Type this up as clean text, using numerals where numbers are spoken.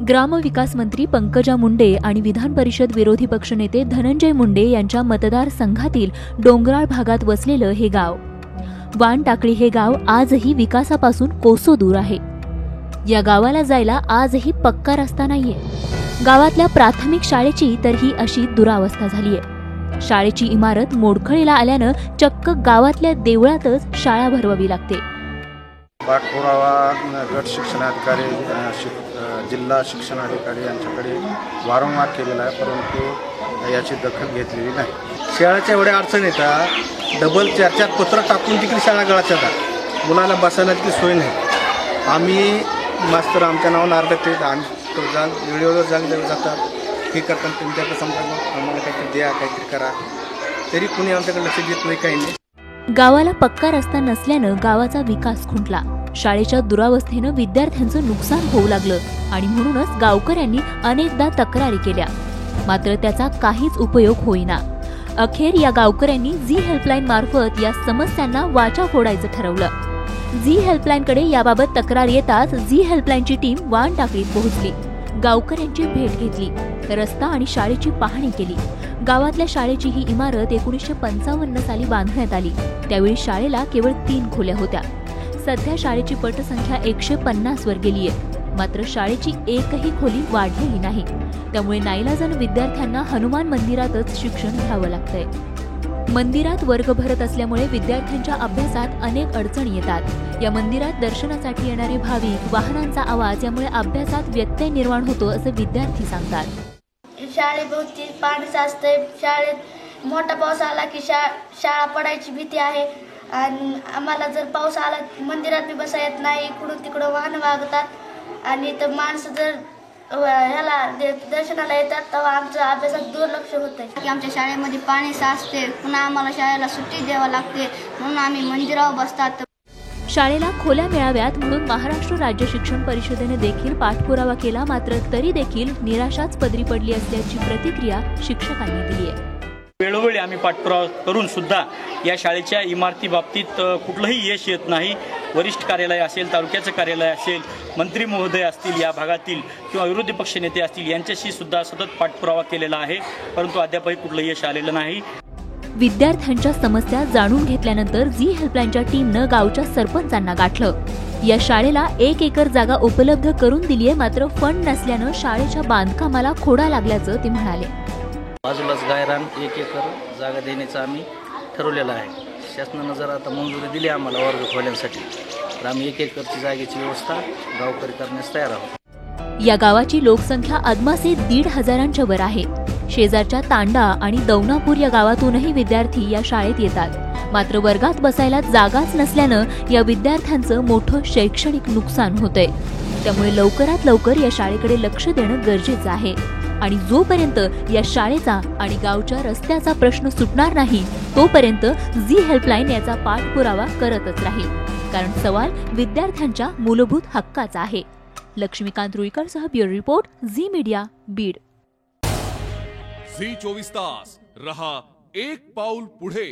ग्रामविकास मंत्री पंकजा मुंडे आणि विधान परिषद विरोधी पक्षनेते धनंजय मुंडे यांच्या मतदारसंघातील डोंगराळ भागात वसलेलं हे गाव वानटाकळी हे गाव आजही विकासापासून कोसो दूर आहे। या गावाला जायला आजही पक्का रस्ता नाहीये। गावातल्या प्राथमिक शाळेची तर ही अशी दुरावस्था झालीये। शाळेची इमारत मोडखळीला आल्यानं चक्क गावातल्या देवळातच शाळा भरवावी लागते। पाठपुरावा गट शिक्षणाधिकारी जिल्हा शिक्षणाधिकारी यांच्याकडे वारंवार केलेला आहे, परंतु याची दखल घेतलेली नाही। शाळेच्या एवढ्या अडचण येतात, डबल 4-4 पत्र टाकून तिकडे शाळा गळात येतात, मुलांना बसायला तिथे सोय नाही। आम्ही मास्तर आमच्या नावानं आरडते आणि वेळेवर जातात, हे करतात तुमच्याकडे समजा आम्हाला काहीतरी द्या, काहीतरी करा, तरी कुणी आमच्याकडे लक्ष देत नाही, काही नाही। गावाला पक्का रस्ता नसल्यानं गावाचा विकास खुंटला। शाळेच्या दुरावस्थेनं विद्यार्थ्यांचं नुकसान होऊ लागलं आणि म्हणूनच गावकऱ्यांनी अनेकदा तक्रारी केल्या, मात्र त्याचा काहीच उपयोग होईना। अखेर या गावकऱ्यांनी झी हेल्पलाईन मार्फत या समस्यांना वाचा फोडायचं ठरवलं। झी हेल्पलाईनकडे याबाबत तक्रार येताच झी हेल्पलाईनची टीम वानटाकळीत पोहोचली, गावकऱ्यांची भेट घेतली, रस्ता आणि शाळेची पाहणी केली। गावातल्या शाळेची ही इमारत 1955 साली बांधण्यात आली। त्यावेळी शाळेला केवळ 3 खोल्या होत्या। सध्या शाळेची पटसंख्या 150 वर गेली आहे, मात्र शाळेची एकही खोली वाढलेली नाही। त्यामुळे नाईलाजानं विद्यार्थ्यांना हनुमान मंदिरातच शिक्षण घ्यावं लागतंय। मंदिरात वर्ग भरत असल्यामुळे विद्यार्थ्यांच्या अभ्यासात अनेक अडचणी येतात। या मंदिरात दर्शनासाठी येणारे भाविक, वाहनांचा आवाज यामुळे अभ्यासात व्यत्यय निर्माण होतो असं विद्यार्थी सांगतात। शाळेभोवती पाणी साचतंय, शाळेत मोठा पाऊस आला की शाळा पडायची भीती आहे आणि आम्हाला जर पाऊस आला मंदिरात बी बसा येत नाही, इकडून तिकडं वाहन वागतात आणि तर माणसं जर ह्याला दर्शनाला येतात तेव्हा आमचं अभ्यासात दुर्लक्ष होतंय की आमच्या शाळेमध्ये पाणी साचते, पुन्हा आम्हाला शाळेला सुट्टी द्यावी लागते, म्हणून आम्ही मंदिरावर बसतात। शाळेला खोल्या मिळाव्यात म्हणून महाराष्ट्र राज्य शिक्षण परिषदेने देखील पाठपुरावा केला, मात्र तरी देखील निराशाच पदरी पडली असल्याची प्रतिक्रिया शिक्षकांनी दिली आहे। वेळोवेळी आम्ही पाठपुरावा करून सुद्धा या शाळेच्या इमारती बाबतीत कुठलंही यश येत नाही। वरिष्ठ कार्यालय असेल, तालुक्याचं कार्यालय असेल, मंत्री महोदय असतील या भागातील किंवा विरोधी पक्षनेते असतील यांच्याशी सुद्धा सतत पाठपुरावा केलेला आहे, परंतु अद्यापही कुठलं यश आलेलं नाही। विद्यार्थ्यांच्या समस्या जाणून घेतल्यानंतर झी हेल्पलाईनच्या टीमनं गावच्या सरपंचांना गाठलं। या शाळेला 1 एकर जागा उपलब्ध करून दिलीये, मात्र फंड नसल्यानं शाळेच्या बांधकामाला खोडा लागल्याचं ते म्हणाले। बाजूलाच गायरान 1 एकर जागा देण्याचं आम्ही ठरवलेलं आहे। शासनानं जर आता मंजुरी दिली आम्हाला वर्ग खोल्यांसाठी, तर आम्ही 1 एकरची जागेची व्यवस्था गावकरी करण्यास तयार आहोत। या गावाची लोकसंख्या अदमासे 1,500 वर आहे। शेजारच्या तांडा आणि दौनापूर या गावातूनही विद्यार्थी या शाळेत येतात, मात्र वर्गात बसायला जागाच नसल्यानं या विद्यार्थ्यांचं मोठं शैक्षणिक नुकसान होतंय। त्यामुळे लवकरात लवकर या शाळेकडे लक्ष देणं गरजेचं आहे आणि जोपर्यंत या शाळेचा आणि गावच्या रस्त्याचा प्रश्न सुटणार नाही तोपर्यंत झी हेल्पलाईन याचा पाठपुरावा करतच राहील, कारण सवाल विद्यार्थ्यांच्या मूलभूत हक्काचा आहे। लक्ष्मीकांत रुईकरसह bureau report, Zee media, Beed. Zee 24 तास रहा एक पाऊल पुढे।